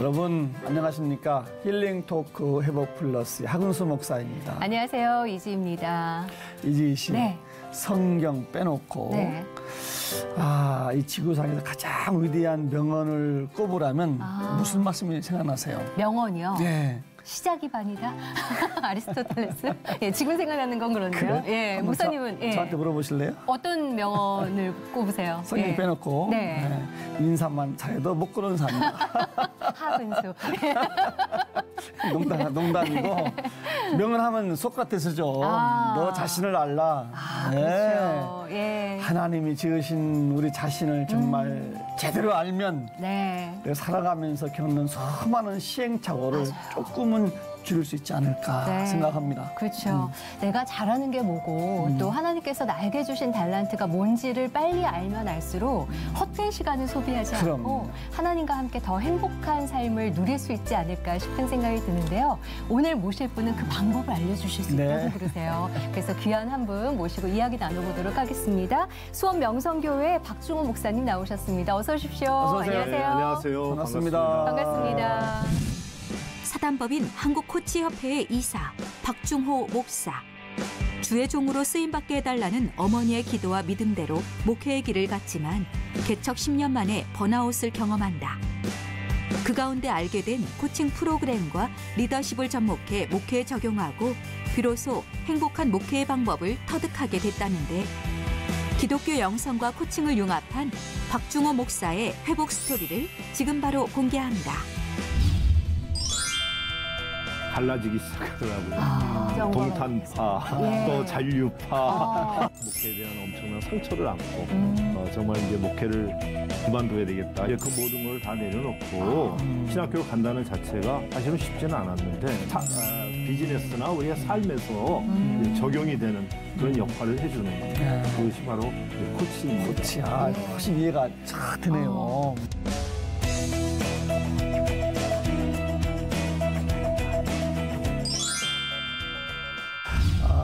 여러분 안녕하십니까? 힐링 토크 회복 플러스 하근수 목사입니다. 안녕하세요, 이지입니다. 이지 씨, 네. 성경 빼놓고 네. 이 지구상에서 가장 위대한 명언을 꼽으라면 무슨 말씀이 생각나세요? 명언이요? 네. 시작이 반이다. 아리스토텔레스. 예, 지금 생각나는 건 그런데요. 그래? 예, 목사님은 저한테 물어보실래요? 어떤 명언을 꼽으세요? 성경 예. 빼놓고 인사만 잘해도 못 그런 사람이다. 하근수. 농담이고 명언하면 소크라테스죠. 너 자신을 알라. 그렇죠. 예. 하나님이 지으신 우리 자신을 정말 제대로 알면 내가 살아가면서 겪는 수많은 시행착오를 조금은 줄일 수 있지 않을까 생각합니다. 그렇죠. 내가 잘하는 게 뭐고 또 하나님께서 나에게 주신 달란트가 뭔지를 빨리 알면 알수록 헛된 시간을 소비하지 않고 하나님과 함께 더 행복한 삶을 누릴 수 있지 않을까 싶은 생각이 드는데요. 오늘 모실 분은 그 방법을 알려주실 수 있다고 그러세요. 그래서 귀한 한 분 모시고 이야기 나눠보도록 하겠습니다. 수원 명성교회 박중호 목사님 나오셨습니다. 어서 오십시오. 어서 오세요. 안녕하세요. 네, 안녕하세요. 반갑습니다. 반갑습니다. 사단법인 한국코치협회의 이사 박중호 목사. 주의 종으로 쓰임받게 해달라는 어머니의 기도와 믿음대로 목회의 길을 갔지만 개척 10년 만에 번아웃을 경험한다. 그 가운데 알게 된 코칭 프로그램과 리더십을 접목해 목회에 적용하고 비로소 행복한 목회의 방법을 터득하게 됐다는데, 기독교 영성과 코칭을 융합한 박중호 목사의 회복 스토리를 지금 바로 공개합니다. 갈라지기 시작하더라고요. 동탄파, 또 잔류파. 목회에 대한 엄청난 상처를 안고 정말 이제 목회를 그만둬야 되겠다. 그 모든 걸 다 내려놓고 신학교를 간다는 자체가 사실은 쉽지는 않았는데 비즈니스나 우리의 삶에서 적용이 되는 그런 역할을 해주는 그것이 바로 코치입니다. 코치야, 훨씬 이해가 잘 되네요.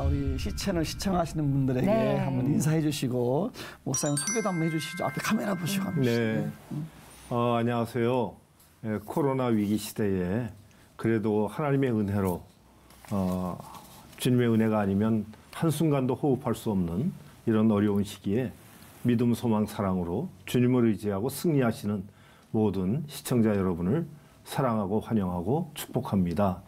우리 시채널 시청하시는 분들에게 한번 인사해 주시고 목사님 소개도 한번 해주시죠. 앞에 카메라 보시고 한번 네. 안녕하세요. 코로나 위기 시대에 그래도 하나님의 은혜로 주님의 은혜가 아니면 한순간도 호흡할 수 없는 이런 어려운 시기에 믿음, 소망, 사랑으로 주님을 의지하고 승리하시는 모든 시청자 여러분을 사랑하고 환영하고 축복합니다.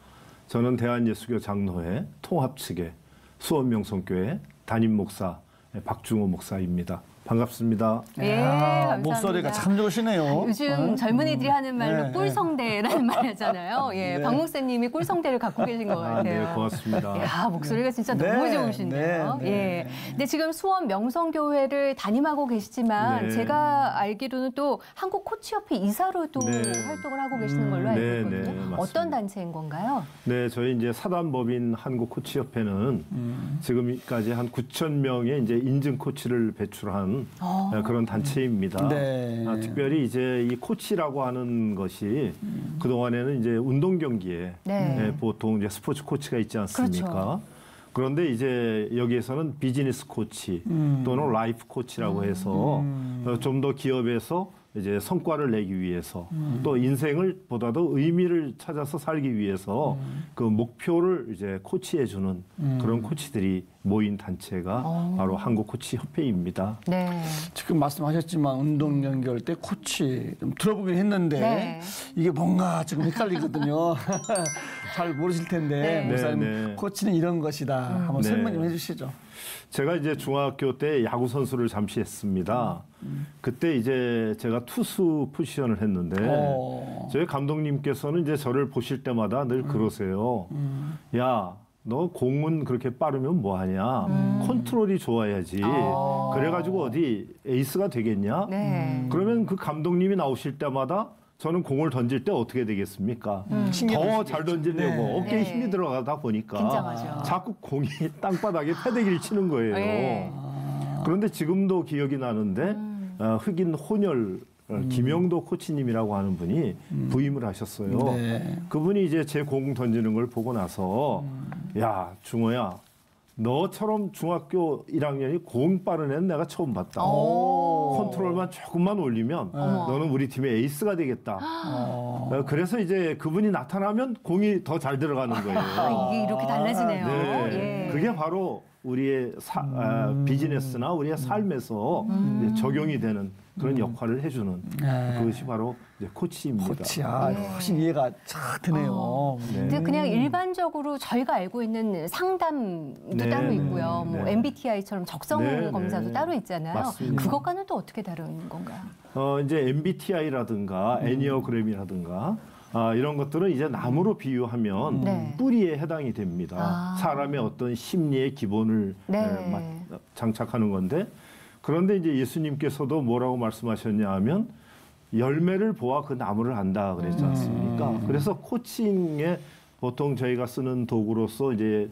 저는 대한예수교 장로회 통합 측의 수원 명성교회 담임 목사 박중호 목사입니다. 반갑습니다. 예, 감사합니다. 목소리가 참 좋으시네요. 요즘 젊은이들이 하는 말로 꿀성대라는 말 하잖아요. 예, 박 목사님이 꿀성대를 갖고 계신 것 같아요. 네, 고맙습니다. 야, 목소리가 진짜 너무 좋으신데요. 예. 근데 지금 수원 명성교회를 담임하고 계시지만 제가 알기로는 또 한국코치협회 이사로도 활동을 하고 계시는 걸로 알고 있거든요. 어떤 단체인 건가요? 네, 저희 이제 사단법인 한국코치협회는 지금까지 한 9천 명의 이제 인증 코치를 배출한 그런 단체입니다. 특별히 이제 이 코치라고 하는 것이 그 동안에는 이제 운동 경기에 보통 이제 스포츠 코치가 있지 않습니까? 그런데 이제 여기에서는 비즈니스 코치 또는 라이프 코치라고 해서 좀 더 기업에서 이제 성과를 내기 위해서 또 인생을 보다도 의미를 찾아서 살기 위해서 그 목표를 이제 코치해주는 그런 코치들이 모인 단체가 바로 한국코치협회입니다. 네. 지금 말씀하셨지만 운동 연결 때 코치 좀 들어보긴 했는데 이게 뭔가 지금 헷갈리거든요. 잘 모르실 텐데 목사님 코치는 이런 것이다. 한번 설명 좀 해주시죠. 제가 이제 중학교 때 야구 선수를 잠시 했습니다. 그때 이제 제가 투수 포지션을 했는데 저희 감독님께서는 이제 저를 보실 때마다 늘 그러세요. 야, 너 공은 그렇게 빠르면 뭐하냐? 컨트롤이 좋아야지. 그래가지고 어디 에이스가 되겠냐? 그러면 그 감독님이 나오실 때마다 저는 공을 던질 때 어떻게 되겠습니까? 더 잘 던지려고 어깨에 힘이 들어가다 보니까 긴장하죠. 자꾸 공이 땅바닥에 패대기를 치는 거예요. 그런데 지금도 기억이 나는데 흑인 혼혈 김영도 코치님이라고 하는 분이 부임을 하셨어요. 그분이 이제 제 공 던지는 걸 보고 나서 야, 중호야, 너처럼 중학교 1학년이 공 빠른 애는 내가 처음 봤다. 컨트롤만 조금만 올리면 너는 우리 팀의 에이스가 되겠다. 그래서 이제 그분이 나타나면 공이 더 잘 들어가는 거예요. 이게 이렇게 달라지네요. 네. 예. 그게 바로 우리의 비즈니스나 우리의 삶에서 이제 적용이 되는 그런 역할을 해주는 그것이 바로 이제 코치입니다. 코치야, 훨씬 이해가 잘 되네요. 근데 그냥 일반적으로 저희가 알고 있는 상담도 따로 있고요. 뭐 MBTI처럼 적성 검사도 따로 있잖아요. 맞습니다. 그것과는 또 어떻게 다른 건가요? 이제 MBTI라든가 애니어그램이라든가 이런 것들은 이제 나무로 비유하면 뿌리에 해당이 됩니다. 사람의 어떤 심리의 기본을 장착하는 건데, 그런데 이제 예수님께서도 뭐라고 말씀하셨냐 하면 열매를 보아 그 나무를 안다 그랬지 않습니까? 그래서 코칭에 보통 저희가 쓰는 도구로서 이제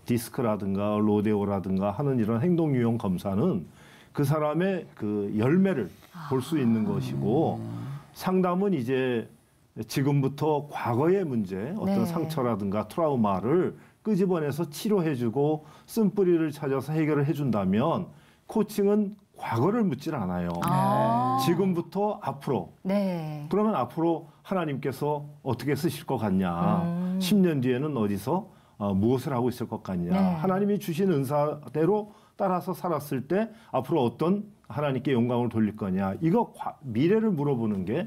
디스크라든가 로데오라든가 하는 이런 행동 유형 검사는 그 사람의 그 열매를 볼 수 있는 것이고, 상담은 이제 지금부터 과거의 문제, 어떤 상처라든가 트라우마를 끄집어내서 치료해주고 쓴뿌리를 찾아서 해결을 해준다면, 코칭은 과거를 묻질 않아요. 지금부터 앞으로. 그러면 앞으로 하나님께서 어떻게 쓰실 것 같냐. 10년 뒤에는 어디서 무엇을 하고 있을 것 같냐. 하나님이 주신 은사대로 따라서 살았을 때 앞으로 어떤 하나님께 영광을 돌릴 거냐. 이거 미래를 물어보는 게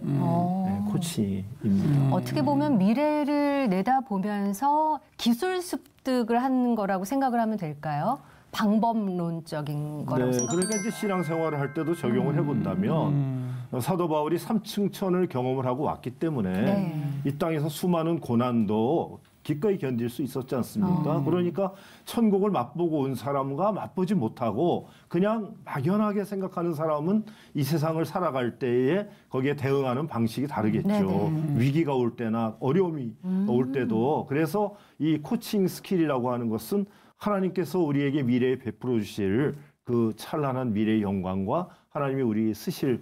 코치입니다. 어떻게 보면 미래를 내다보면서 기술 습득을 하는 거라고 생각을 하면 될까요? 방법론적인 거라고 생각합니다. 그러니까 이제 신앙생활을 할 때도 적용을 해본다면 사도 바울이 삼층천을 경험을 하고 왔기 때문에 이 땅에서 수많은 고난도 기꺼이 견딜 수 있었지 않습니까? 그러니까 천국을 맛보고 온 사람과 맛보지 못하고 그냥 막연하게 생각하는 사람은 이 세상을 살아갈 때에 거기에 대응하는 방식이 다르겠죠. 위기가 올 때나 어려움이 올 때도. 그래서 이 코칭 스킬이라고 하는 것은 하나님께서 우리에게 미래에 베풀어 주실 그 찬란한 미래의 영광과 하나님이 우리 쓰실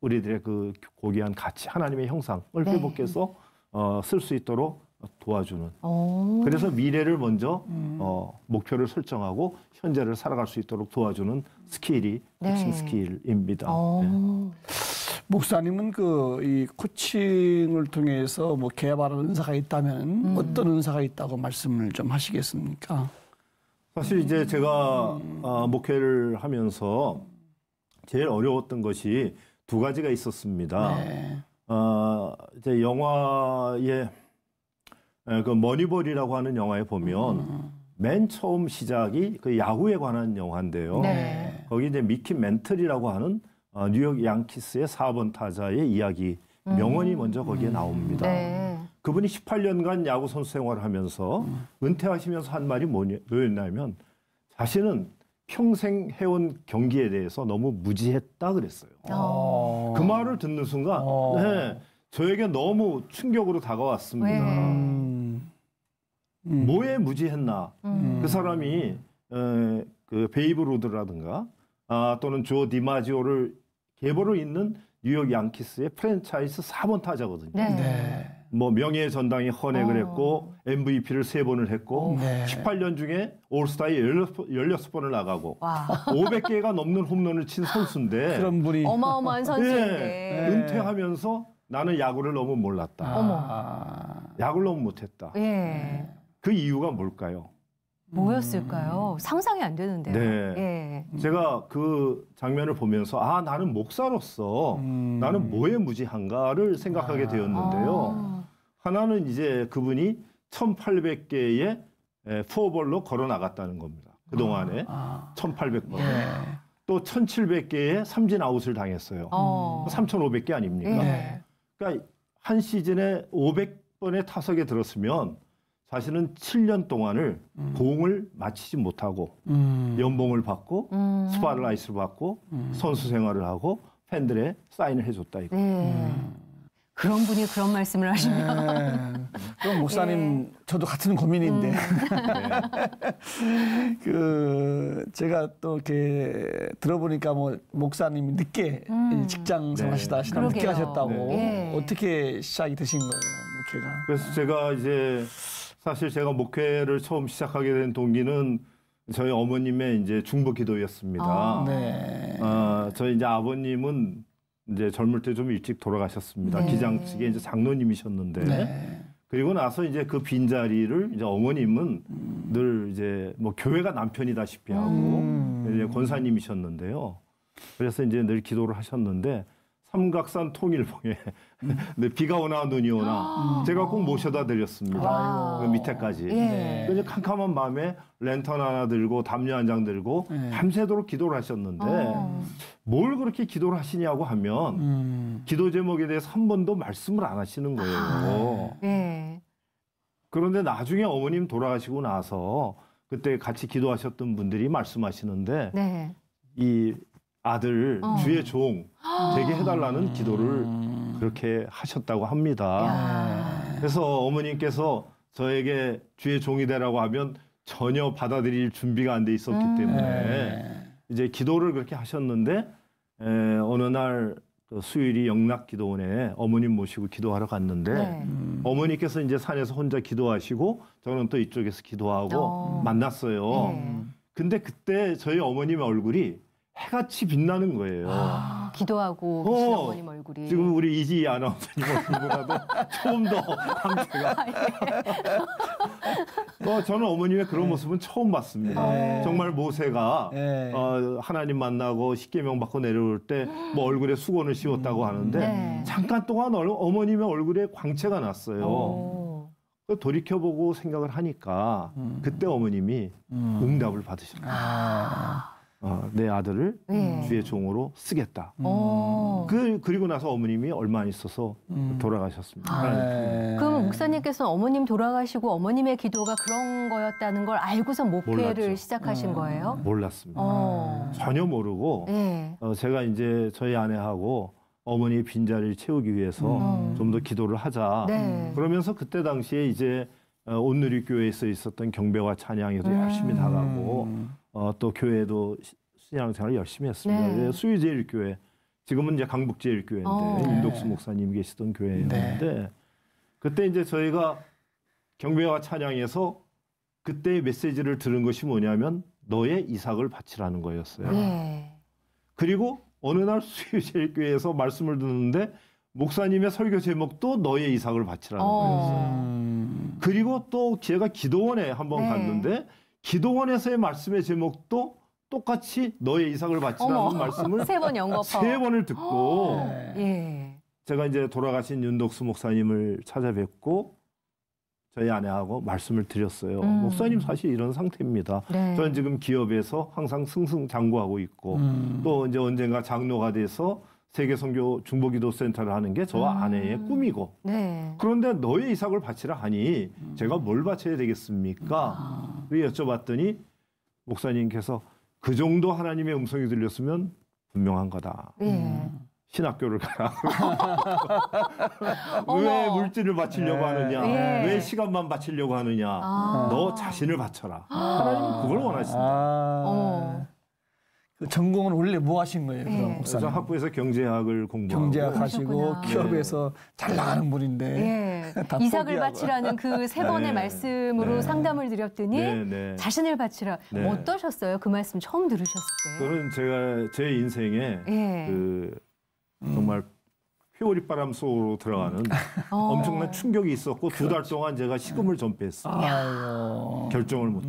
우리들의 그 고귀한 가치, 하나님의 형상을 회복해서 쓸 수 있도록 도와주는. 그래서 미래를 먼저 목표를 설정하고 현재를 살아갈 수 있도록 도와주는 스킬이 코칭 스킬입니다. 목사님은 이 코칭을 통해서 뭐 개발한 은사가 있다면 어떤 은사가 있다고 말씀을 좀 하시겠습니까? 사실 이제 제가 목회를 하면서 제일 어려웠던 것이 두 가지가 있었습니다. 이제 영화의 그 머니볼이라고 하는 영화에 보면 맨 처음 시작이 그 야구에 관한 영화인데요. 거기 이제 미키 멘틀이라고 하는 뉴욕 양키스의 4번 타자의 이야기 명언이 먼저 거기에 나옵니다. 그분이 18년간 야구 선수 생활을 하면서 은퇴하시면서 한 말이 뭐였냐면 자신은 평생 해온 경기에 대해서 너무 무지했다 그랬어요. 그 말을 듣는 순간 저에게 너무 충격으로 다가왔습니다. 뭐에 무지했나? 그 사람이 그 베이브 루드라든가 또는 조 디마지오를 계보로 잇는 뉴욕 양키스의 프랜차이즈 4번 타자거든요. 뭐 명예의 전당에 헌액을 했고 MVP를 3번을 했고 18년 중에 올스타에 16번을 나가고 500개가 넘는 홈런을 친 선수인데 그런 분이 어마어마한 선수인데 은퇴하면서 나는 야구를 너무 몰랐다. 야구를 너무 못했다. 그 이유가 뭘까요? 뭐였을까요? 상상이 안 되는데요. 제가 그 장면을 보면서 나는 목사로서 나는 뭐에 무지한가를 생각하게 되었는데요. 하나는 이제 그분이 1800개의 포볼로 걸어 나갔다는 겁니다. 그동안에 1800번. 또 1700개의 삼진 아웃을 당했어요. 3500개 아닙니까? 그러니까 한 시즌에 500번의 타석에 들었으면 자신은 7년 동안을 공을 마치지 못하고 연봉을 받고 스팟라이트를 받고 선수 생활을 하고 팬들의 사인을 해줬다. 그런 분이 그런 말씀을 하시면 그럼 목사님 저도 같은 고민인데 제가 또 이렇게 들어보니까 뭐 목사님이 늦게 직장 생활하시다 하시나 늦게 하셨다고 어떻게 시작이 되신 거예요, 목회가? 그래서 제가 이제 사실 제가 목회를 처음 시작하게 된 동기는 저희 어머님의 이제 중보 기도였습니다. 네. 저희 이제 아버님은 이제 젊을 때 좀 일찍 돌아가셨습니다. 네. 기장 측의 이제 장로님이셨는데 네. 그리고 나서 이제 그 빈자리를 이제 어머님은 늘 이제 뭐 교회가 남편이다시피 하고 이제 권사님이셨는데요. 그래서 이제 늘 기도를 하셨는데 삼각산 통일봉에 근데 비가 오나 눈이 오나 제가 꼭 모셔다 드렸습니다. 그 밑에까지. 예. 그래서 캄캄한 밤에 랜턴 하나 들고 담요 한 장 들고 밤새도록 기도를 하셨는데 뭘 그렇게 기도를 하시냐고 하면 기도 제목에 대해서 한 번도 말씀을 안 하시는 거예요. 예. 그런데 나중에 어머님 돌아가시고 나서 그때 같이 기도하셨던 분들이 말씀하시는데 네. 이 아들 주의 종 되게 해달라는 기도를 그렇게 하셨다고 합니다. 그래서 어머님께서 저에게 주의 종이 되라고 하면 전혀 받아들일 준비가 안 돼 있었기 때문에 이제 기도를 그렇게 하셨는데 어느 날 수요일이 영락기도원에 어머님 모시고 기도하러 갔는데 어머니께서 이제 산에서 혼자 기도하시고 저는 또 이쪽에서 기도하고 만났어요. 근데 그때 저희 어머님의 얼굴이 해같이 빛나는 거예요. 기도하고 계신 어머님 얼굴이. 지금 우리 이지 아나운서님 얼굴보다도 조금 더 상태가. 저는 어머님의 그런 모습은 처음 봤습니다. 정말 모세가 하나님 만나고 십계명 받고 내려올 때 뭐 얼굴에 수건을 씌웠다고 하는데 잠깐 동안 어머님의 얼굴에 광채가 났어요. 돌이켜보고 생각을 하니까 그때 어머님이 응답을 받으셨어요. 내 아들을 주의 종으로 쓰겠다. 그리고 나서 어머님이 얼마 안 있어서 돌아가셨습니다. 그럼 목사님께서는 어머님 돌아가시고 어머님의 기도가 그런 거였다는 걸 알고서 목회를 몰랐죠. 시작하신 거예요? 몰랐습니다. 전혀 모르고 제가 이제 저희 아내하고 어머니의 빈자리를 채우기 위해서 좀 더 기도를 하자. 그러면서 그때 당시에 이제 온누리교회에서 있었던 경배와 찬양에도 열심히 나가고 또 교회도 신앙생활을 열심히 했습니다. 수유제일교회, 지금은 이제 강북제일교회인데 윤덕수 목사님 계시던 교회였는데 그때 이제 저희가 경배와 찬양에서 그때의 메시지를 들은 것이 뭐냐면 너의 이삭을 바치라는 거였어요. 그리고 어느 날 수유제일교회에서 말씀을 듣는데 목사님의 설교 제목도 너의 이삭을 바치라는 거였어요. 그리고 또 제가 기도원에 한번 갔는데 기도원에서의 말씀의 제목도 똑같이 너의 이삭을 바치라는 말씀을 세 번 연거푸. 세 번을 듣고 제가 이제 돌아가신 윤덕수 목사님을 찾아뵙고 저희 아내하고 말씀을 드렸어요. 목사님 사실 이런 상태입니다. 저는 지금 기업에서 항상 승승장구하고 있고 또 이제 언젠가 장로가 돼서 세계선교 중보기도센터를 하는 게 저와 아내의 꿈이고 그런데 너의 이삭을 바치라 하니 제가 뭘 바쳐야 되겠습니까? 여쭤봤더니 목사님께서 그 정도 하나님의 음성이 들렸으면 분명한 거다. 신학교를 가라. 왜 물질을 바치려고 하느냐? 왜 시간만 바치려고 하느냐? 너 자신을 바쳐라. 하나님은 그걸 원하신다. 전공은 원래 뭐 하신 거예요? 그럼 저 학부에서 경제학을 공부하고 경제학 하시고 기업에서 잘 나가는 분인데 이삭을 바치라는 그 세 번의 말씀으로 상담을 드렸더니 자신을 바치라. 어떠셨어요? 그 말씀 처음 들으셨을 때? 그건 제가 제 인생에 그 정말 회오리바람 속으로 들어가는 엄청난 충격이 있었고 두 달 동안 제가 식음을 전폐했어요. 결정을 못.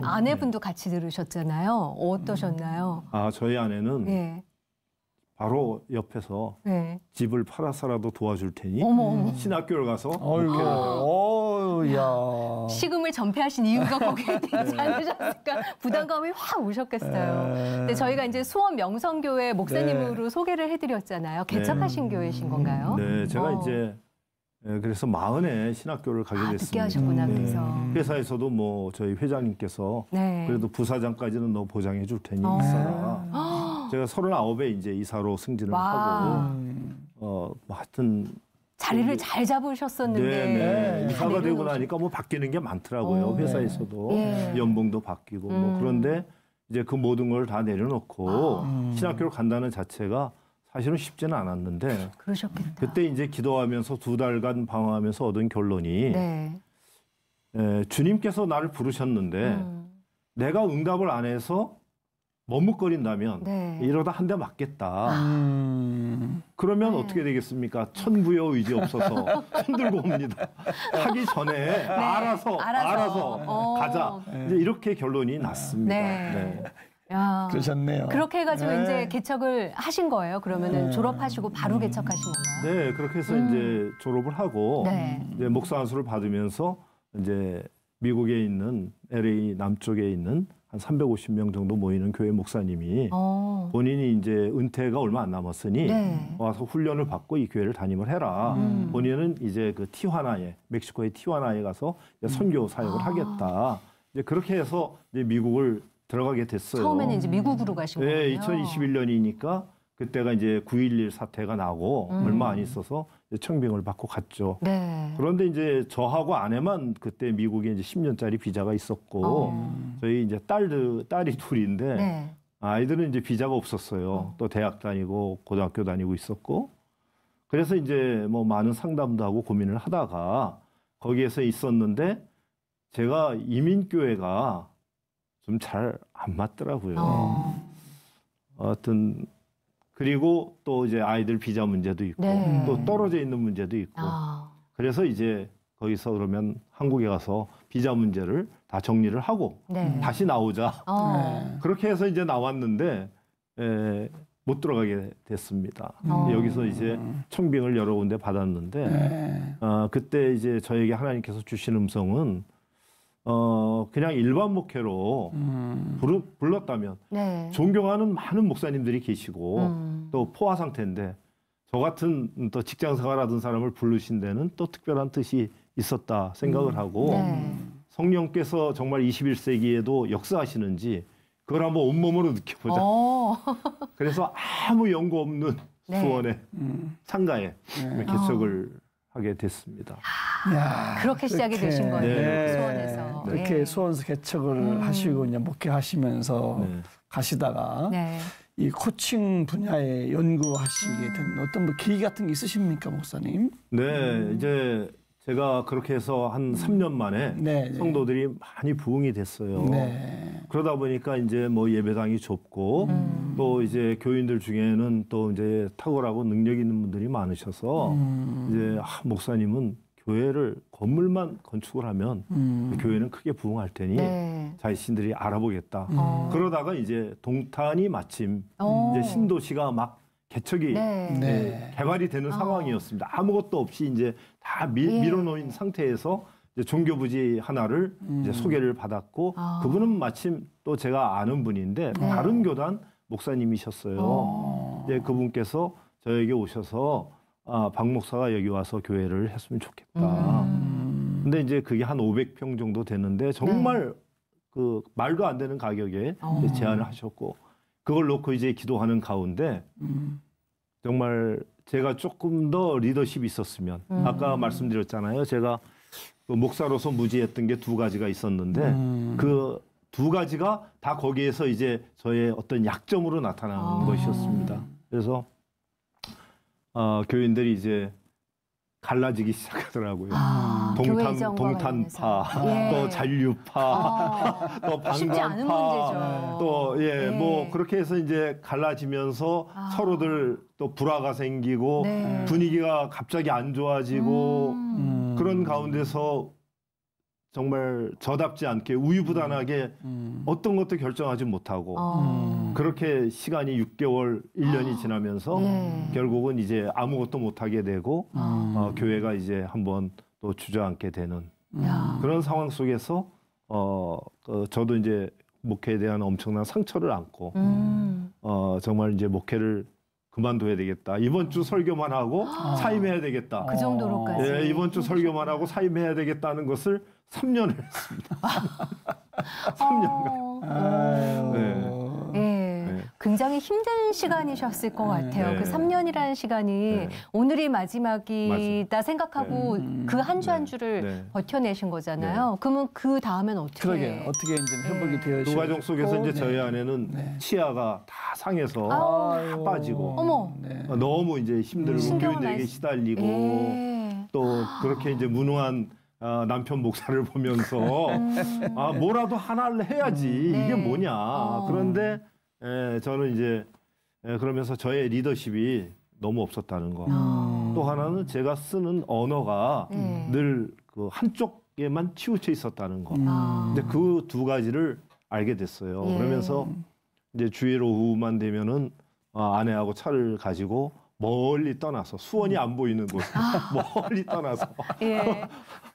아내분도 같이 들으셨잖아요. 어떠셨나요? 저희 아내는 바로 옆에서 집을 팔아서라도 도와줄 테니 신학교를 가서 식음을 전폐하신 이유가 거기에 되지 않으셨을까 부담감이 확 오셨겠어요. 근데 저희가 이제 수원 명성교회 목사님으로 소개를 해드렸잖아요. 개척하신 교회신 건가요? 네, 제가 이제 그래서 40에 신학교를 가게 됐습니다. 늦게 하셨구나, 그래서. 회사에서도 뭐 저희 회장님께서 그래도 부사장까지는 너 보장해 줄 테니 있어라. 제가 39에 이제 이사로 승진을 하고 하여튼 자리를 잘 잡으셨었는데 이사가 되고 나니까 뭐 바뀌는 게 많더라고요. 회사에서도 연봉도 바뀌고 뭐 그런데 이제 그 모든 걸 다 내려놓고 신학교를 간다는 자체가 사실은 쉽지는 않았는데 그러셨겠다. 그때 이제 기도하면서 2달간 방황하면서 얻은 결론이 주님께서 나를 부르셨는데 내가 응답을 안 해서 머뭇거린다면 네. 이러다 한 대 맞겠다. 그러면 네. 어떻게 되겠습니까? 천부여 의지 없어서 손들고 옵니다. 하기 전에 알아서 가자. 이제 이렇게 결론이 났습니다. 네. 야, 그러셨네요. 그렇게 해가지고 네. 이제 개척을 하신 거예요? 그러면은 졸업하시고 바로 개척하신 건가요? 네, 그렇게 해서 이제 졸업을 하고 네. 이제 목사 안수를 받으면서 이제 미국에 있는 LA 남쪽에 있는 한 350명 정도 모이는 교회 목사님이 본인이 이제 은퇴가 얼마 안 남았으니 네. 와서 훈련을 받고 이 교회를 담임을 해라. 본인은 이제 그 티화나에 멕시코의 티화나에 가서 이제 선교 사역을 하겠다. 이제 그렇게 해서 이제 미국을 들어가게 됐어요. 처음에는 이제 미국으로 가신 거예요. 네, 2021년이니까 그때가 이제 9.11 사태가 나고 얼마 안 있어서 이제 청빙을 받고 갔죠. 네. 그런데 이제 저하고 아내만 그때 미국에 이제 10년짜리 비자가 있었고 저희 이제 딸이 둘인데 네. 아이들은 이제 비자가 없었어요. 또 대학 다니고 고등학교 다니고 있었고 그래서 이제 뭐 많은 상담도 하고 고민을 하다가 거기에서 있었는데 제가 이민교회가 좀 잘 안 맞더라고요. 하여튼 그리고 또 이제 아이들 비자 문제도 있고 네. 또 떨어져 있는 문제도 있고 그래서 이제 거기서 그러면 한국에 가서 비자 문제를 다 정리를 하고 네. 다시 나오자. 그렇게 해서 이제 나왔는데 못 들어가게 됐습니다. 여기서 이제 청빙을 여러 군데 받았는데 그때 이제 저에게 하나님께서 주신 음성은 그냥 일반 목회로 불렀다면 네. 존경하는 많은 목사님들이 계시고 또 포화 상태인데 저 같은 또 직장 생활하던 사람을 부르신 데는 또 특별한 뜻이 있었다 생각을 하고 네. 성령께서 정말 21세기에도 역사하시는지 그걸 한번 온몸으로 느껴보자. 그래서 아무 연고 없는 네. 수원의 창가에 개척을 하게 됐습니다. 야, 그렇게 시작이 되신 거예요. 네. 수원에서. 그렇게 예. 수원에서 개척을 하시고 이제 목회하시면서 네. 가시다가 네. 이 코칭 분야에 연구하시게 된 어떤 뭐 계기 같은 게 있으십니까, 목사님? 네, 이제 제가 그렇게 해서 한 3년 만에 네. 성도들이 많이 부흥이 됐어요. 네. 그러다 보니까 이제 뭐 예배당이 좁고 또 이제 교인들 중에는 또 이제 탁월하고 능력 있는 분들이 많으셔서 이제 목사님은 교회를 건물만 건축을 하면 교회는 크게 부흥할 테니 네. 자신들이 알아보겠다. 그러다가 이제 동탄이 마침 이제 신도시가 막 개척이 네. 개발이 되는 상황이었습니다. 아무것도 없이 이제 다 밀어놓은 상태에서 이제 종교부지 하나를 이제 소개를 받았고 그분은 마침 또 제가 아는 분인데 다른 교단 목사님이셨어요. 이제 그분께서 저에게 오셔서 박 목사가 여기 와서 교회를 했으면 좋겠다. 근데 이제 그게 한 500평 정도 되는데 정말 그 말도 안 되는 가격에 제안을 하셨고 그걸 놓고 이제 기도하는 가운데 정말 제가 조금 더 리더십이 있었으면 아까 말씀드렸잖아요. 제가 그 목사로서 무지했던 게 두 가지가 있었는데 그 두 가지가 다 거기에서 이제 저의 어떤 약점으로 나타나는 것이었습니다. 그래서 교인들이 이제 갈라지기 시작하더라고요. 동탄파, 또 잔류파, 또 쉽지 않은 방광파, 문제죠. 또 뭐 그렇게 해서 이제 갈라지면서 서로들 또 불화가 생기고 분위기가 갑자기 안 좋아지고 그런 가운데서 정말 저답지 않게 우유부단하게 어떤 것도 결정하지 못하고 그렇게 시간이 6개월, 1년이 지나면서 결국은 이제 아무것도 못하게 되고 교회가 이제 한번 또 주저앉게 되는 그런 상황 속에서 저도 이제 목회에 대한 엄청난 상처를 안고 정말 이제 목회를 그만둬야 되겠다. 이번 주 설교만 하고 사임해야 되겠다. 그 정도로까지. 이번 주 설교만 하고 사임해야 되겠다는 것을 3년을 했습니다. 3년간. 굉장히 힘든 시간이셨을 것 같아요. 그 3년이라는 시간이 오늘이 마지막이다 생각하고 그 한 주 한 주를 버텨내신 거잖아요. 그러면 그 다음엔 어떻게? 그러게 어떻게 이제 회복이 되어지고 그 과정 속에서 이제 저희 아내는 치아가 다 상해서 다 빠지고 너무 이제 힘들고 교인들에게 시달리고 또 그렇게 이제 무능한 남편 목사를 보면서 뭐라도 하나를 해야지 이게 뭐냐. 그런데 저는 이제 그러면서 저의 리더십이 너무 없었다는 거. 또 하나는 제가 쓰는 언어가 늘 그 한쪽에만 치우쳐 있었다는 거. 근데 그 두 가지를 알게 됐어요. 그러면서 이제 주일 오후만 되면은 아내하고 차를 가지고 멀리 떠나서 수원이 안 보이는 곳 멀리 떠나서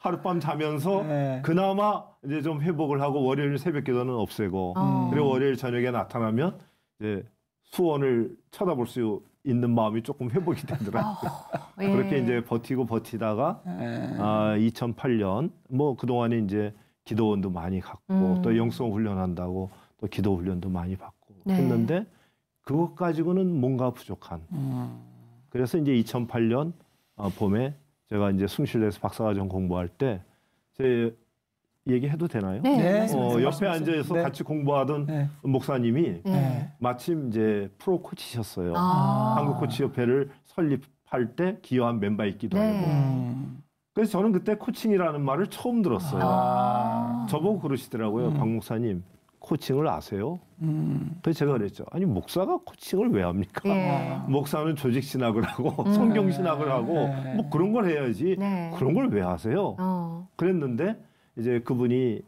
하룻밤 자면서 그나마 이제 좀 회복을 하고 월요일 새벽기도는 없애고 그리고 월요일 저녁에 나타나면 이제 수원을 쳐다볼 수 있는 마음이 조금 회복이 되더라고요. 그렇게 이제 버티다가 2008년 뭐 그동안에 이제 기도원도 많이 갔고 또 영성 훈련한다고 또 기도 훈련도 많이 받고 했는데 그것 가지고는 뭔가 부족한. 그래서 이제 2008년 봄에 제가 이제 숭실대에서 박사과정 공부할 때 제 얘기해도 되나요? 네. 옆에 앉아서 같이 공부하던 목사님이 마침 이제 프로 코치셨어요. 한국 코치협회를 설립할 때 기여한 멤버이기도 하고. 그래서 저는 그때 코칭이라는 말을 처음 들었어요. 저보고 그러시더라고요. 박 목사님, 코칭을 아세요? 그래서 제가 그랬죠. 아니 목사가 코칭을 왜 합니까? 목사는 조직 신학을 하고 성경 신학을 하고 뭐 그런 걸 해야지 그런 걸 왜 하세요? 그랬는데 이제 그분이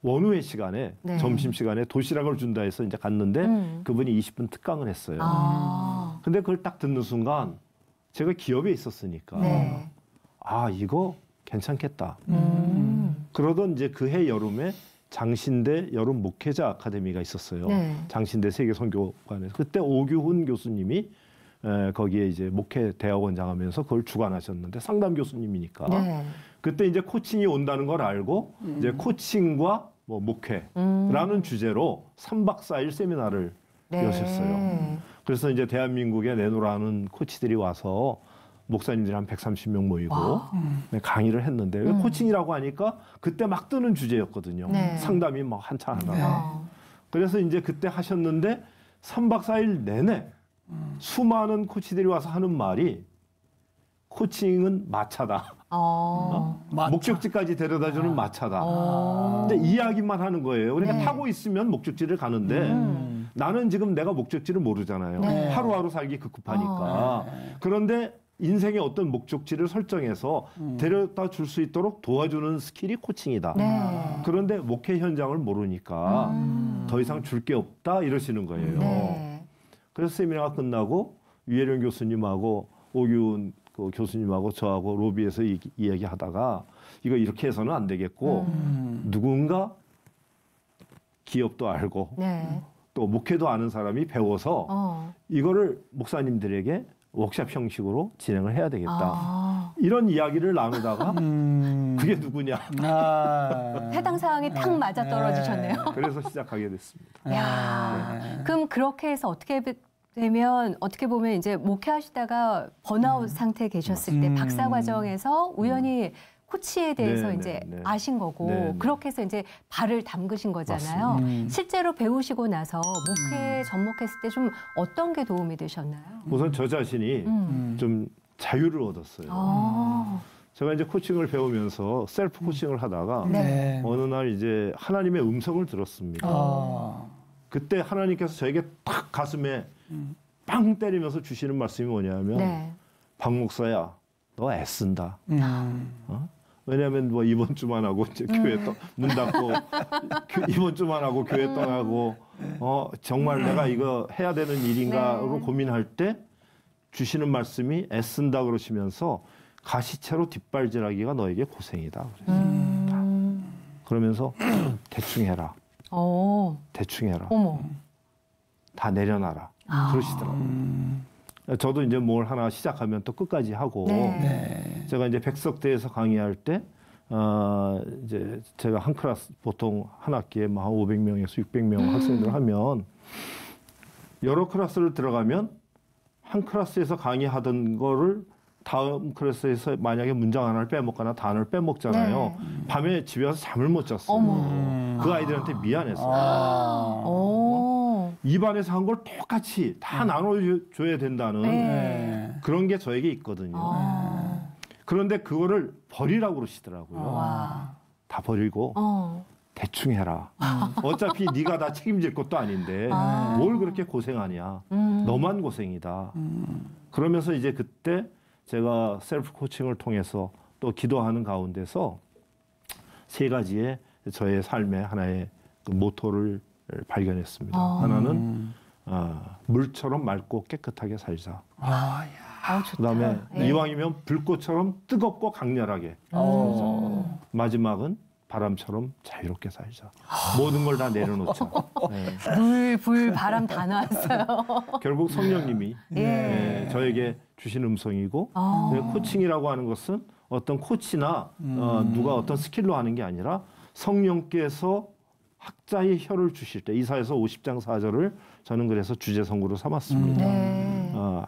원후의 시간에 점심 시간에 도시락을 준다 해서 이제 갔는데 그분이 20분 특강을 했어요. 근데 그걸 딱 듣는 순간 제가 기업에 있었으니까 이거 괜찮겠다. 그러던 이제 그해 여름에 장신대 여름 목회자 아카데미가 있었어요. 장신대 세계선교관에서 그때 오규훈 교수님이 거기에 이제 목회 대학원장 하면서 그걸 주관하셨는데 상담 교수님이니까 그때 이제 코칭이 온다는 걸 알고 이제 코칭과 뭐 목회라는 주제로 3박 4일 세미나를 여셨어요. 그래서 이제 대한민국에 내노라는 코치들이 와서 목사님들이 한 130명 모이고 강의를 했는데 코칭이라고 하니까 그때 막 뜨는 주제였거든요. 상담이 막 한참 하다가. 그래서 이제 그때 하셨는데 3박 4일 내내 수많은 코치들이 와서 하는 말이 코칭은 마차다. 목적지까지 데려다주는 마차다. 근데 이야기만 하는 거예요. 그러니까 타고 있으면 목적지를 가는데 나는 지금 내가 목적지를 모르잖아요. 하루하루 살기 급급하니까. 그런데 인생의 어떤 목적지를 설정해서 데려다 줄 수 있도록 도와주는 스킬이 코칭이다. 그런데 목회 현장을 모르니까 더 이상 줄 게 없다 이러시는 거예요. 그래서 세미나가 끝나고 유혜령 교수님하고 오규훈 그 교수님하고 저하고 로비에서 이야기하다가 이거 이렇게 해서는 안 되겠고 누군가 기업도 알고 또 목회도 아는 사람이 배워서 이거를 목사님들에게 워크숍 형식으로 진행을 해야 되겠다. 이런 이야기를 나누다가 그게 누구냐. 해당 사항이 딱 맞아 떨어지셨네요. 그래서 시작하게 됐습니다. 야, 그럼 그렇게 해서 어떻게 되면 어떻게 보면 이제 목회하시다가 번아웃 상태에 계셨을 때 박사 과정에서 우연히 코치에 대해서 이제 아신 거고 그렇게 해서 이제 발을 담그신 거잖아요. 실제로 배우시고 나서 목회에 접목했을 때 좀 어떤 게 도움이 되셨나요? 우선 저 자신이 좀 자유를 얻었어요. 제가 이제 코칭을 배우면서 셀프 코칭을 하다가 어느 날 이제 하나님의 음성을 들었습니다. 그때 하나님께서 저에게 딱 가슴에 빵 때리면서 주시는 말씀이 뭐냐면 박 목사야, 너 애쓴다. 왜냐하면 뭐 이번 주만 하고 이제 교회 문 닫고 이번 주만 하고 교회 떠나고 정말 내가 이거 해야 되는 일인가로 고민할 때 주시는 말씀이 애쓴다 그러시면서 가시채로 뒷발질하기가 너에게 고생이다 그랬습니다. 그러면서 대충 해라. 대충 해라. 다 내려놔라. 그러시더라고요. 저도 이제 뭘 하나 시작하면 또 끝까지 하고 제가 이제 백석대에서 강의할 때 이제 제가 한 클래스 보통 한 학기에 한 500명에서 600명 학생들 하면 여러 클래스를 들어가면 한 클래스에서 강의하던 거를 다음 클래스에서 만약에 문장 하나를 빼먹거나 단어를 빼먹잖아요. 밤에 집에 와서 잠을 못 잤어요. 그 아이들한테 미안했어요. 입안에서 한 걸 똑같이 다 나눠줘야 된다는 그런 게 저에게 있거든요. 그런데 그거를 버리라고 그러시더라고요. 다 버리고 대충 해라. 어차피 네가 다 책임질 것도 아닌데 뭘 그렇게 고생하냐. 너만 고생이다. 그러면서 이제 그때 제가 셀프 코칭을 통해서 또 기도하는 가운데서 3가지의 저의 삶의 하나의 그 모토를 발견했습니다. 하나는 물처럼 맑고 깨끗하게 살자. 그다음에 이왕이면 불꽃처럼 뜨겁고 강렬하게 살자. 마지막은 바람처럼 자유롭게 살자. 모든 걸 다 내려놓자. 물, 불, 바람 다 나왔어요. 결국 성령님이 저에게 주신 음성이고 코칭이라고 하는 것은 어떤 코치나 누가 어떤 스킬로 하는 게 아니라 성령께서 학자의 혀를 주실 때 이사야서 50장 4절을 저는 그래서 주제 선구로 삼았습니다.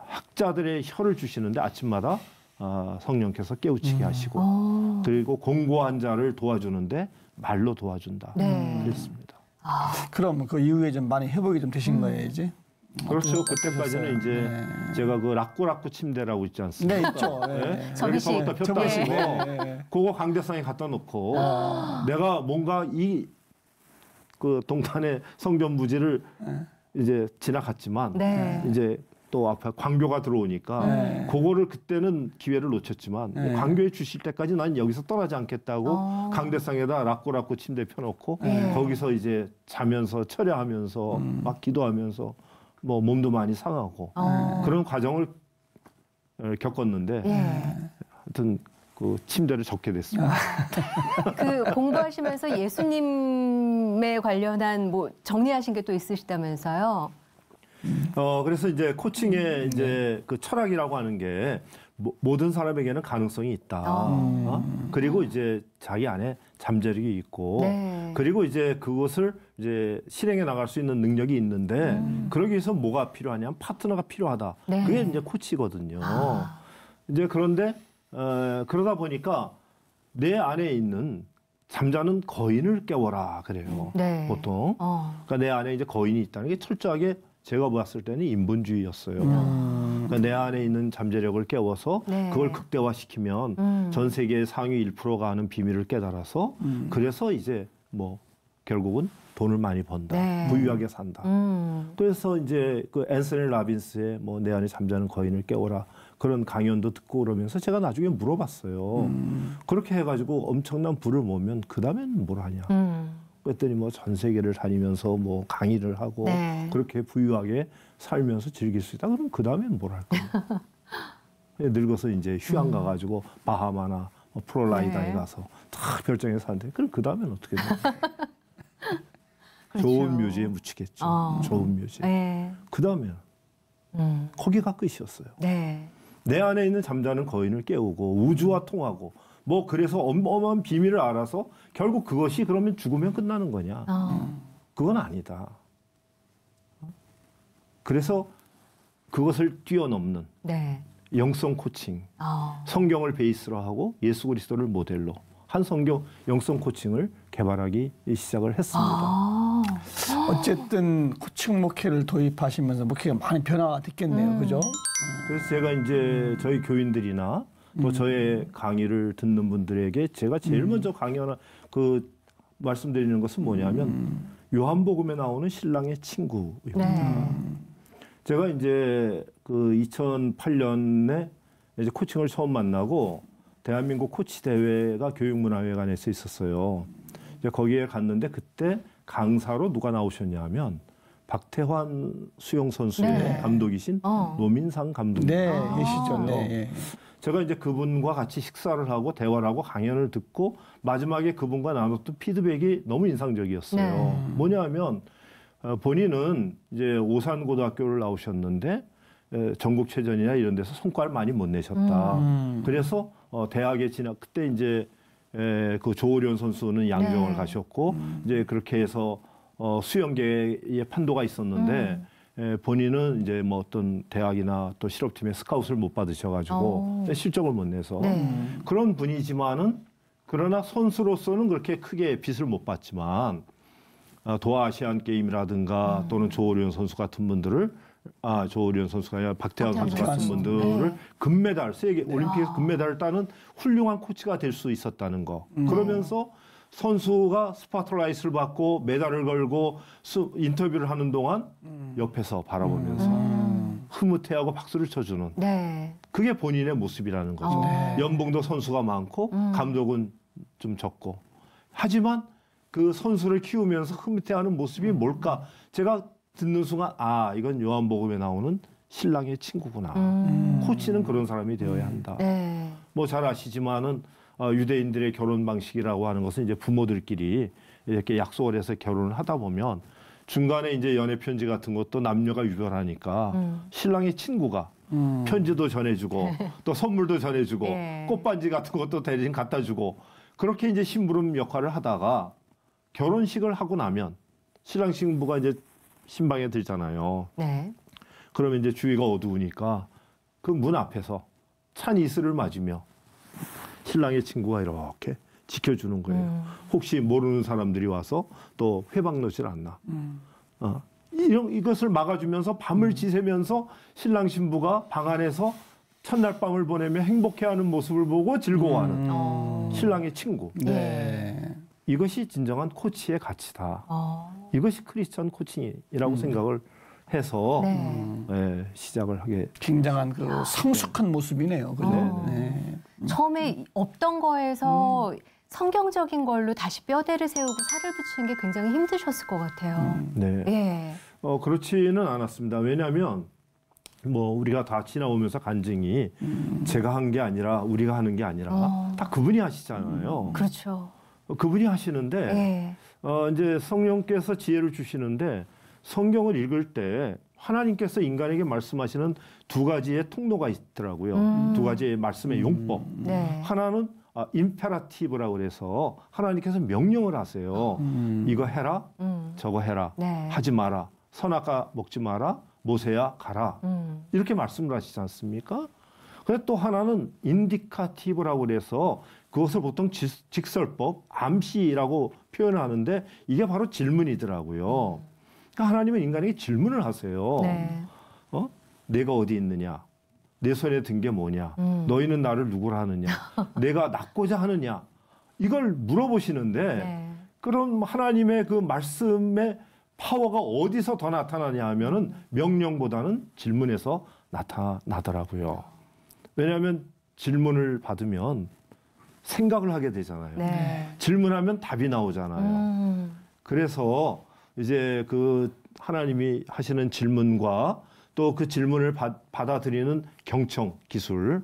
학자들의 혀를 주시는데 아침마다 성령께서 깨우치게 하시고 그리고 공고한 자를 도와주는데 말로 도와준다. 그랬습니다. 그럼 그 이후에 좀 많이 회복이 좀 되신 거예요, 이제? 그렇죠. 그때까지는 이제 제가 그 락구락구 침대라고 있지 않습니까? 네, 있죠. 여기서부터 폈다 하시고 그거 강대상에 갖다 놓고 내가 뭔가 그 동탄의 성전 부지를 이제 지나갔지만 이제 또 앞에 광교가 들어오니까 그거를 그때는 기회를 놓쳤지만 광교에 주실 때까지 난 여기서 떠나지 않겠다고 강대상에다 락구락구 침대 펴놓고 거기서 이제 자면서 철야하면서 막 기도하면서 뭐 몸도 많이 상하고 그런 과정을 겪었는데 하여튼 그 침대를 접게 됐습니다. 그 공부하시면서 예수님에 관련한 뭐 정리하신 게 또 있으시다면서요? 그래서 이제 코칭의 이제 그 철학이라고 하는 게 모든 사람에게는 가능성이 있다. 그리고 이제 자기 안에 잠재력이 있고, 그리고 이제 그것을 이제 실행해 나갈 수 있는 능력이 있는데, 그러기 위해서 뭐가 필요하냐면 파트너가 필요하다. 그게 이제 코치거든요. 이제 그런데 그러다 보니까 내 안에 있는 잠자는 거인을 깨워라 그래요. 보통. 그러니까 내 안에 이제 거인이 있다는 게 철저하게 제가 봤을 때는 인본주의였어요. 그러니까 내 안에 있는 잠재력을 깨워서 그걸 극대화시키면 전 세계의 상위 1%가 하는 비밀을 깨달아서 그래서 이제 뭐 결국은 돈을 많이 번다. 부유하게 산다. 그래서 이제 그 앤서니 라빈스의 뭐 내 안에 잠자는 거인을 깨워라. 그런 강연도 듣고 그러면서 제가 나중에 물어봤어요. 그렇게 해가지고 엄청난 부를 모으면 그 다음엔 뭘 하냐. 그랬더니 뭐 전 세계를 다니면서 뭐 강의를 하고 그렇게 부유하게 살면서 즐길 수 있다. 그럼 그 다음엔 뭘 할 거냐. 늙어서 이제 휴양 가가지고 바하마나 뭐 플로라이다에 가서 다 별장에 사는데 그럼 그 다음엔 어떻게 돼요? 그렇죠. 좋은 묘지에 묻히겠죠. 좋은 묘지에. 그 다음에는 거기가 끝이었어요. 내 안에 있는 잠자는 거인을 깨우고 우주와 통하고 뭐 그래서 어마어마한 비밀을 알아서 결국 그것이 그러면 죽으면 끝나는 거냐. 그건 아니다. 그래서 그것을 뛰어넘는 영성 코칭, 성경을 베이스로 하고 예수 그리스도를 모델로 한 성경 영성 코칭을 개발하기 시작을 했습니다. 어쨌든 코칭 목회를 도입하시면서 목회가 많이 변화가 됐겠네요. 그죠? 그래서 제가 이제 저희 교인들이나 또 저의 강의를 듣는 분들에게 제가 제일 먼저 강연을 말씀드리는 것은 뭐냐면 요한복음에 나오는 신랑의 친구입니다. 제가 이제 그 2008년에 이제 코칭을 처음 만나고 대한민국 코치 대회가 교육문화회관에서 있었어요. 이제 거기에 갔는데 그때 강사로 누가 나오셨냐면 박태환 수영 선수의 감독이신 노민상 감독님. 계시죠. 제가 이제 그분과 같이 식사를 하고 대화를 하고 강연을 듣고 마지막에 그분과 나눴던 피드백이 너무 인상적이었어요. 뭐냐면 본인은 이제 오산고등학교를 나오셨는데 전국체전이나 이런 데서 성과를 많이 못 내셨다. 그래서 대학에 그때 이제 그 조호련 선수는 양정을 가셨고 이제 그렇게 해서 수영계의 판도가 있었는데 본인은 이제 뭐 어떤 대학이나 또 실업팀의 스카웃을 못 받으셔가지고 실적을 못 내서 그런 분이지만은 그러나 선수로서는 그렇게 크게 빚을 못 봤지만 도하 아시안 게임이라든가 또는 조호련 선수 같은 분들을 조을현 선수가 아니라 박태환 선수 같은 선수. 분들을 금메달, 세계 올림픽에서 금메달을 따는 훌륭한 코치가 될 수 있었다는 거. 그러면서 선수가 스포트라이트를 받고 메달을 걸고 인터뷰를 하는 동안 옆에서 바라보면서 흐뭇해하고 박수를 쳐주는 네. 그게 본인의 모습이라는 거죠. 연봉도 선수가 많고 감독은 좀 적고. 하지만 그 선수를 키우면서 흐뭇해하는 모습이 뭘까? 제가 듣는 순간 이건 요한복음에 나오는 신랑의 친구구나. 코치는 그런 사람이 되어야 한다. 네. 뭐 잘 아시지만은 유대인들의 결혼 방식이라고 하는 것은 이제 부모들끼리 이렇게 약속을 해서 결혼을 하다 보면 중간에 이제 연애 편지 같은 것도 남녀가 유별하니까 신랑의 친구가 편지도 전해주고 또 선물도 전해주고 네. 꽃반지 같은 것도 대신 갖다 주고 그렇게 이제 심부름 역할을 하다가 결혼식을 하고 나면 신랑 신부가 이제 신방에 들잖아요. 네. 그러면 이제 주위가 어두우니까 그 문 앞에서 찬 이슬을 맞으며 신랑의 친구가 이렇게 지켜주는 거예요. 혹시 모르는 사람들이 와서 또 회방 넣질 않나. 이것을 막아주면서 밤을 지새면서 신랑 신부가 방 안에서 첫날 밤을 보내며 행복해하는 모습을 보고 즐거워하는 신랑의 친구. 네. 이것이 진정한 코치의 가치다. 이것이 크리스천 코칭이라고 생각을 해서 시작을 하게. 굉장한 그 성숙한 모습이네요. 그죠? 네. 처음에 없던 거에서 성경적인 걸로 다시 뼈대를 세우고 살을 붙이는 게 굉장히 힘드셨을 것 같아요. 네. 예. 그렇지는 않았습니다. 왜냐하면 뭐 우리가 다 지나오면서 간증이 제가 한 게 아니라 우리가 하는 게 아니라 다 그분이 하시잖아요. 그렇죠. 그분이 하시는데 이제 성령께서 지혜를 주시는데 성경을 읽을 때 하나님께서 인간에게 말씀하시는 두 가지의 통로가 있더라고요. 두 가지의 말씀의 용법. 네. 하나는 임페라티브라고 그래서 하나님께서 명령을 하세요. 이거 해라, 저거 해라, 네. 하지 마라, 선악과 먹지 마라, 모세야 가라. 이렇게 말씀을 하시지 않습니까? 근데 또 하나는 인디카티브라고 그래서 그것을 보통 직설법, 암시라고 표현하는데 이게 바로 질문이더라고요. 그러니까 하나님은 인간에게 질문을 하세요. 네. 내가 어디 있느냐? 내 손에 든 게 뭐냐? 너희는 나를 누구라 하느냐? 내가 낳고자 하느냐? 이걸 물어보시는데 네. 그럼 하나님의 그 말씀의 파워가 어디서 더 나타나냐 하면은 명령보다는 질문에서 나타나더라고요. 왜냐하면 질문을 받으면 생각을 하게 되잖아요. 네. 질문하면 답이 나오잖아요. 그래서 이제 그 하나님이 하시는 질문과 또 그 질문을 받아들이는 경청 기술.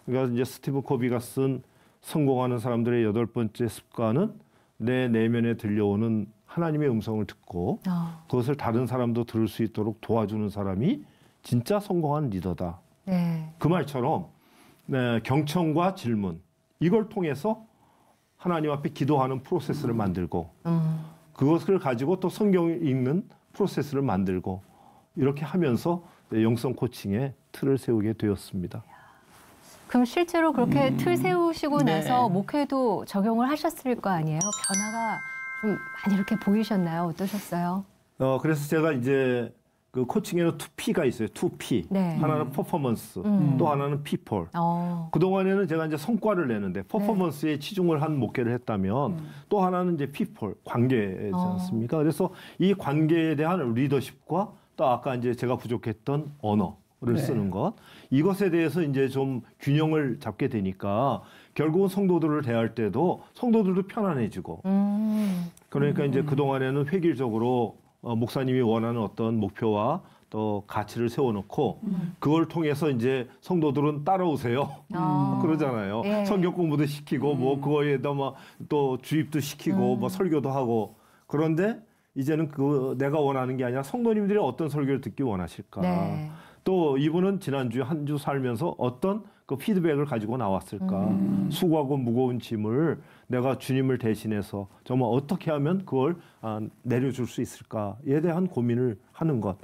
그러니까 이제 스티브 코비가 쓴 성공하는 사람들의 8번째 습관은 내 내면에 들려오는 하나님의 음성을 듣고 그것을 다른 사람도 들을 수 있도록 도와주는 사람이 진짜 성공한 리더다. 네. 그 말처럼 경청과 질문 이걸 통해서 하나님 앞에 기도하는 프로세스를 만들고 그것을 가지고 또 성경을 읽는 프로세스를 만들고 이렇게 하면서 영성 코칭의 틀을 세우게 되었습니다. 그럼 실제로 그렇게 틀 세우시고 네. 나서 목회도 적용을 하셨을 거 아니에요? 변화가 좀 많이 이렇게 보이셨나요? 어떠셨어요? 그래서 제가 이제 그 코칭에는 2P가 있어요. 2P. 네. 하나는 퍼포먼스, 또 하나는 people. 그동안에는 제가 이제 성과를 내는데 퍼포먼스에 치중을 한 목회를 했다면 또 하나는 이제 people, 관계지 않습니까? 그래서 이 관계에 대한 리더십과 또 아까 이제 제가 부족했던 언어를 쓰는 것. 이것에 대해서 이제 좀 균형을 잡게 되니까 결국은 성도들을 대할 때도 성도들도 편안해지고. 그러니까 이제 그동안에는 획일적으로 목사님이 원하는 어떤 목표와 또 가치를 세워놓고 그걸 통해서 이제 성도들은 따라오세요. 그러잖아요. 예. 성경 공부도 시키고 뭐 그거에다 뭐 또 주입도 시키고 뭐 설교도 하고 그런데 이제는 그 내가 원하는 게 아니라 성도님들이 어떤 설교를 듣기 원하실까. 네. 또 이분은 지난주에 한 주 살면서 어떤 그 피드백을 가지고 나왔을까. 수고하고 무거운 짐을 내가 주님을 대신해서 정말 어떻게 하면 그걸 내려줄 수 있을까에 대한 고민을 하는 것.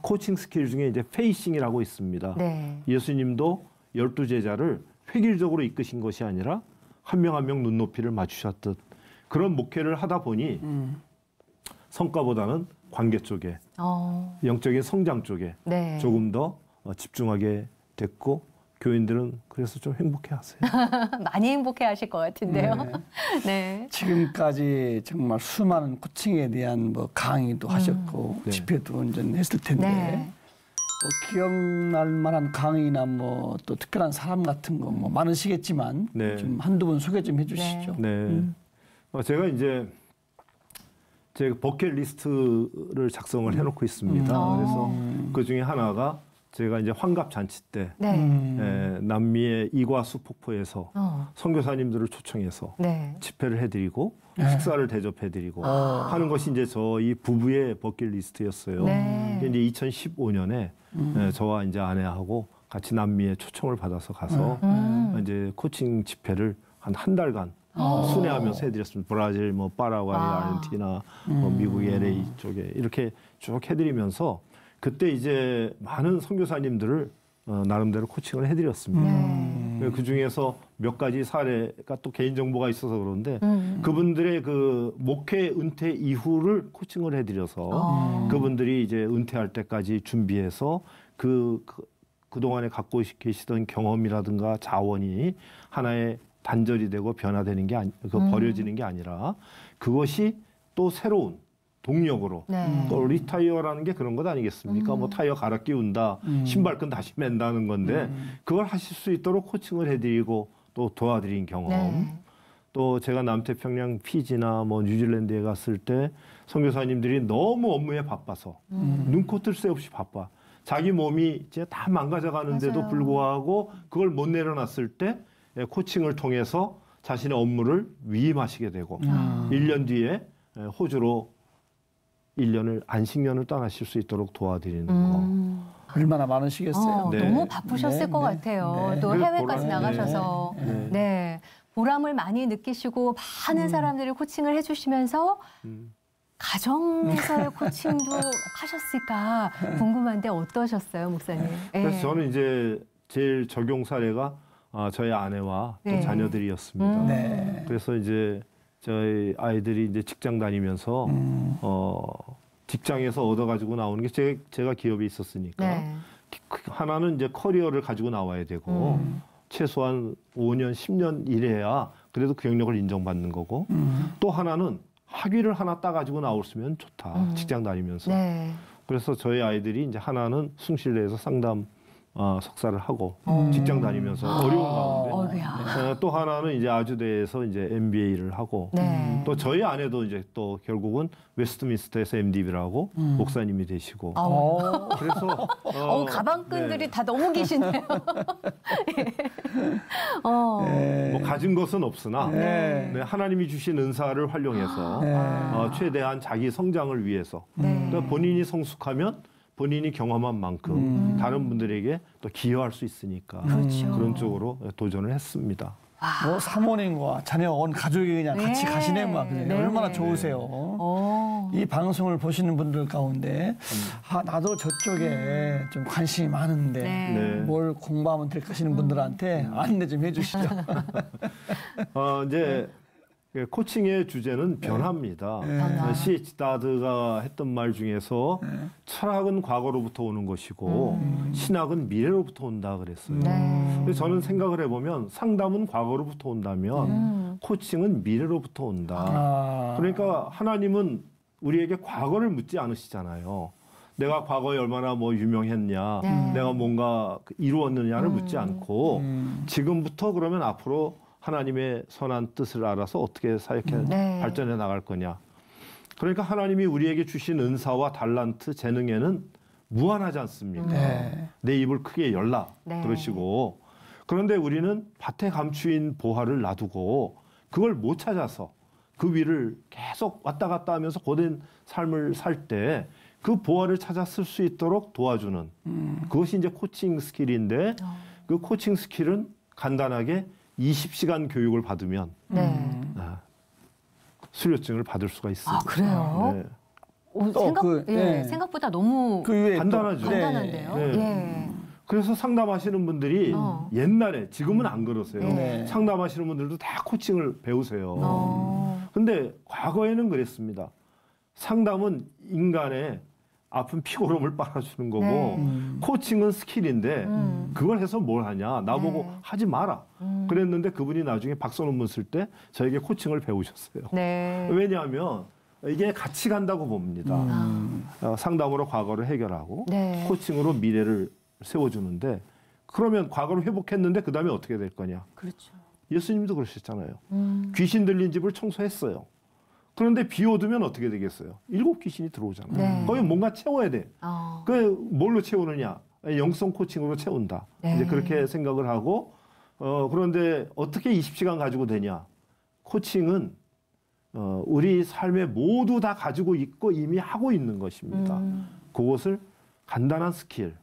코칭 스킬 중에 이제 페이싱이라고 있습니다. 네. 예수님도 12제자를 획일적으로 이끄신 것이 아니라 한 명 한 명 눈높이를 맞추셨듯 그런 목회를 하다 보니 성과보다는 관계 쪽에, 영적인 성장 쪽에 네. 조금 더 집중하게 됐고 교인들은 그래서 좀 행복해하세요. 많이 행복해하실 것 같은데요. 네. 네. 지금까지 정말 수많은 코칭에 대한 뭐 강의도 하셨고 네. 집회도 운전했을 텐데 네. 기억날 만한 강의나 뭐 또 특별한 사람 같은 거 뭐 많으시겠지만 네. 좀 한두 분 소개 좀 해주시죠. 네. 제가 이제 제 버킷리스트를 작성을 해놓고 있습니다. 그래서 그 중에 하나가 제가 이제 환갑 잔치 때 네. 남미의 이과수 폭포에서 선교사님들을 초청해서 네. 집회를 해드리고 식사를 대접해드리고 하는 것이 이제 저희 부부의 버킷리스트였어요. 네. 이제 2015년에 저와 이제 아내하고 같이 남미에 초청을 받아서 가서 이제 코칭 집회를 한 달간 순회하면서 해드렸습니다. 브라질, 뭐 파라과이, 아르헨티나, 뭐 미국 LA 쪽에 이렇게 쭉 해드리면서 그때 이제 많은 선교사님들을 나름대로 코칭을 해드렸습니다. 그 중에서 몇 가지 사례가 또 개인정보가 있어서 그런데 그분들의 그 목회 은퇴 이후를 코칭을 해드려서 그분들이 이제 은퇴할 때까지 준비해서 그동안에 갖고 계시던 경험이라든가 자원이 하나의 단절이 되고 변화되는 게 버려지는 게 아니라 그것이 또 새로운 동력으로 또 리타이어라는 게 그런 것 아니겠습니까? 뭐 타이어 갈아 끼운다, 신발끈 다시 맨다는 건데 그걸 하실 수 있도록 코칭을 해드리고 또 도와드린 경험. 또 제가 남태평양 피지나 뭐 뉴질랜드에 갔을 때 선교사님들이 너무 업무에 바빠서 눈코 뜰 새 없이 바빠. 자기 몸이 이제 다 망가져 가는데도 불구하고 그걸 못 내려놨을 때 코칭을 통해서 자신의 업무를 위임하시게 되고 1년 뒤에 호주로 1년을 안식년을 떠나실 수 있도록 도와드리는 거. 얼마나 많으시겠어요. 네. 너무 바쁘셨을 것 같아요. 또 해외까지 나가셔서. 네. 보람을 많이 느끼시고 많은 사람들을 코칭을 해주시면서 가정에서의 코칭도 하셨을까 궁금한데 어떠셨어요, 목사님? 그래서 저는 이제 제일 적용 사례가 저희 아내와 또 자녀들이었습니다. 그래서 이제 저희 아이들이 이제 직장 다니면서 직장에서 얻어가지고 나오는 게 제가 기업에 있었으니까 하나는 이제 커리어를 가지고 나와야 되고 최소한 5년, 10년 일해야 그래도 그 경력을 인정받는 거고 또 하나는 학위를 하나 따가지고 나왔으면 좋다. 직장 다니면서. 그래서 저희 아이들이 이제 하나는 숭실대에서 상담 석사를 하고 직장 다니면서 어려운 가운데 또 하나는 이제 아주대에서 이제 MBA를 하고 또 저희 아내도 이제 또 결국은 웨스트민스터에서 MDB를 하고 목사님이 되시고 그래서 가방끈들이 다 너무 기시네요. 뭐 가진 것은 없으나 하나님이 주신 은사를 활용해서 최대한 자기 성장을 위해서 그러니까 본인이 성숙하면 본인이 경험한 만큼 다른 분들에게 또 기여할 수 있으니까 그런 쪽으로 도전을 했습니다. 뭐 사모님과 자녀 온 가족이 그냥 같이 가시네 막 얼마나 좋으세요. 이 방송을 보시는 분들 가운데 나도 저쪽에 좀 관심이 많은데 뭘 공부하면 될까 하시는 분들한테 안내 좀 해주시죠. 이제 코칭의 주제는 변화입니다. C.H. 다드가 했던 말 중에서 철학은 과거로부터 오는 것이고 신학은 미래로부터 온다 그랬어요. 그래서 저는 생각을 해보면 상담은 과거로부터 온다면 코칭은 미래로부터 온다. 그러니까 하나님은 우리에게 과거를 묻지 않으시잖아요. 내가 과거에 얼마나 뭐 유명했냐, 내가 뭔가 이루었느냐를 묻지 않고 지금부터 그러면 앞으로 하나님의 선한 뜻을 알아서 어떻게 사역해 발전해 나갈 거냐. 그러니까 하나님이 우리에게 주신 은사와 달란트, 재능에는 무한하지 않습니까? 내 입을 크게 열라 그러시고 그런데 우리는 밭에 감추인 보화를 놔두고 그걸 못 찾아서 그 위를 계속 왔다 갔다 하면서 고된 삶을 살 때 그 보화를 찾아 쓸 수 있도록 도와주는 그것이 이제 코칭 스킬인데 그 코칭 스킬은 간단하게 20시간 교육을 받으면 수료증을 받을 수가 있습니다. 그래요? 생각보다 너무 간단하죠. 간단한데요. 그래서 상담하시는 분들이 옛날에 지금은 안 그러세요. 상담하시는 분들도 다 코칭을 배우세요. 근데 과거에는 그랬습니다. 상담은 인간의 아픈 피고름을 빨아주는 거고 코칭은 스킬인데 그걸 해서 뭘 하냐. 나보고 하지 마라. 그랬는데 그분이 나중에 박사 논문 쓸 때 저에게 코칭을 배우셨어요. 왜냐하면 이게 같이 간다고 봅니다. 상담으로 과거를 해결하고 코칭으로 미래를 세워주는데 그러면 과거를 회복했는데 그다음에 어떻게 될 거냐. 그렇죠. 예수님도 그러셨잖아요. 귀신 들린 집을 청소했어요. 그런데 비워두면 어떻게 되겠어요? 7 귀신이 들어오잖아요. 거기 뭔가 채워야 돼. 그 뭘로 채우느냐? 영성 코칭으로 채운다. 이제 그렇게 생각을 하고 그런데 어떻게 20시간 가지고 되냐? 코칭은 우리 삶에 모두 다 가지고 있고 이미 하고 있는 것입니다. 그것을 간단한 스킬,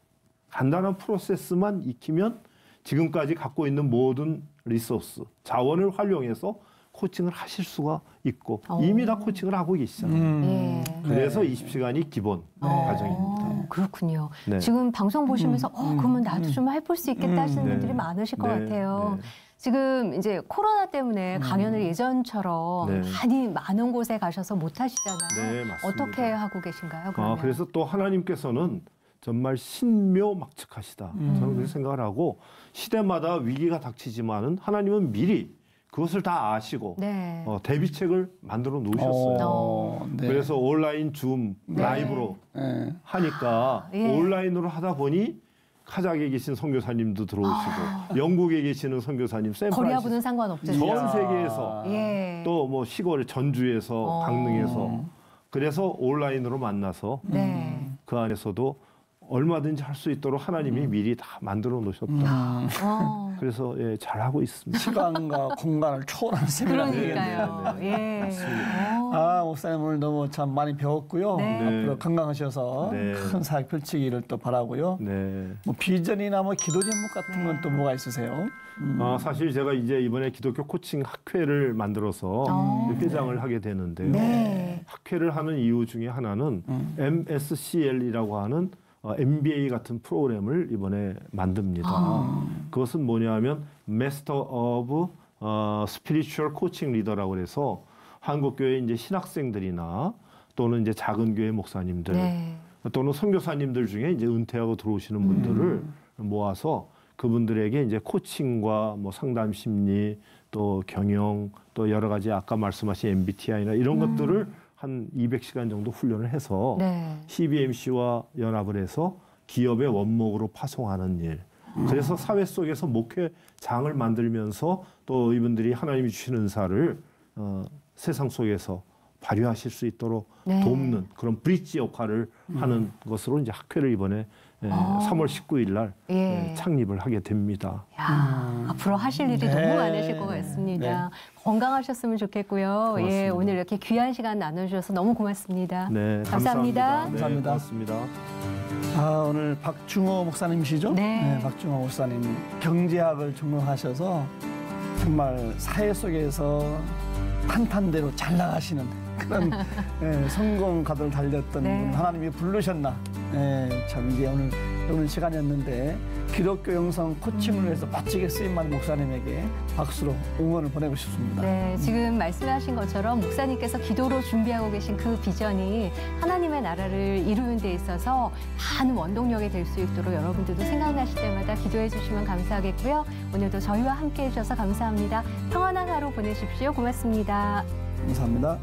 간단한 프로세스만 익히면 지금까지 갖고 있는 모든 리소스, 자원을 활용해서 코칭을 하실 수가 있고 이미 다 코칭을 하고 계시잖아요. 그래서 20시간이 기본 과정입니다. 그렇군요. 지금 방송 보시면서 그러면 나도 좀 해볼 수 있겠다 하시는 분들이 많으실 것 같아요. 지금 이제 코로나 때문에 강연을 예전처럼 많은 곳에 가셔서 못 하시잖아요. 어떻게 하고 계신가요? 그래서 또 하나님께서는 정말 신묘막측하시다. 저는 그렇게 생각을 하고 시대마다 위기가 닥치지만은 하나님은 미리 그것을 다 아시고 대비책을 만들어 놓으셨어요. 그래서 온라인 줌 라이브로 하니까 온라인으로 하다 보니 카자흐에 계신 선교사님도 들어오시고 영국에 계시는 선교사님 거리하고는 상관없죠. 전 세계에서 또 뭐 시골 전주에서 강릉에서 그래서 온라인으로 만나서 그 안에서도 얼마든지 할 수 있도록 하나님이 미리 다 만들어 놓으셨다. 그래서 잘하고 있습니다. 시간과 공간을 초월한 세미나를. 그러니까요. 목사님 오늘 너무 참 많이 배웠고요. 앞으로 건강하셔서 큰 사역 펼치기를 또 바라고요. 뭐 비전이나 뭐 기도 제목 같은 건 또 뭐가 있으세요? 사실 제가 이제 이번에 기독교 코칭 학회를 만들어서 회장을 하게 되는데요. 학회를 하는 이유 중에 하나는 MSCL이라고 하는 MBA 같은 프로그램을 이번에 만듭니다. 그것은 뭐냐면 Master of Spiritual Coaching Leader라고 해서 한국 교회 이제 신학생들이나 또는 이제 작은 교회 목사님들 또는 선교사님들 중에 이제 은퇴하고 들어오시는 분들을 모아서 그분들에게 이제 코칭과 뭐 상담 심리 또 경영 또 여러 가지 아까 말씀하신 MBTI나 이런 것들을 한 200시간 정도 훈련을 해서 CBMC와 연합을 해서 기업의 원목으로 파송하는 일. 그래서 사회 속에서 목회장을 만들면서 또 이분들이 하나님이 주신 은사를 세상 속에서 발휘하실 수 있도록 돕는 그런 브릿지 역할을 하는 것으로 이제 학회를 이번에 3월 19일 날 창립을 하게 됩니다. 앞으로 하실 일이 너무 많으실 것 같습니다. 건강하셨으면 좋겠고요. 오늘 이렇게 귀한 시간 나눠주셔서 너무 고맙습니다. 감사합니다. 감사합니다. 고맙습니다. 오늘 박중호 목사님이시죠? 박중호 목사님 경제학을 전공하셔서 정말 사회 속에서 탄탄대로 잘 나가시는 그런 성공 가도를 달렸던 분 하나님이 부르셨나. 참 이제 오늘 시간이었는데 기독교 영성 코칭을 위해서 멋지게 쓰임받은 목사님에게 박수로 응원을 보내고 싶습니다. 지금 말씀하신 것처럼 목사님께서 기도로 준비하고 계신 그 비전이 하나님의 나라를 이루는 데 있어서 많은 원동력이 될 수 있도록 여러분들도 생각나실 때마다 기도해 주시면 감사하겠고요. 오늘도 저희와 함께 해주셔서 감사합니다. 평안한 하루 보내십시오. 고맙습니다. 감사합니다.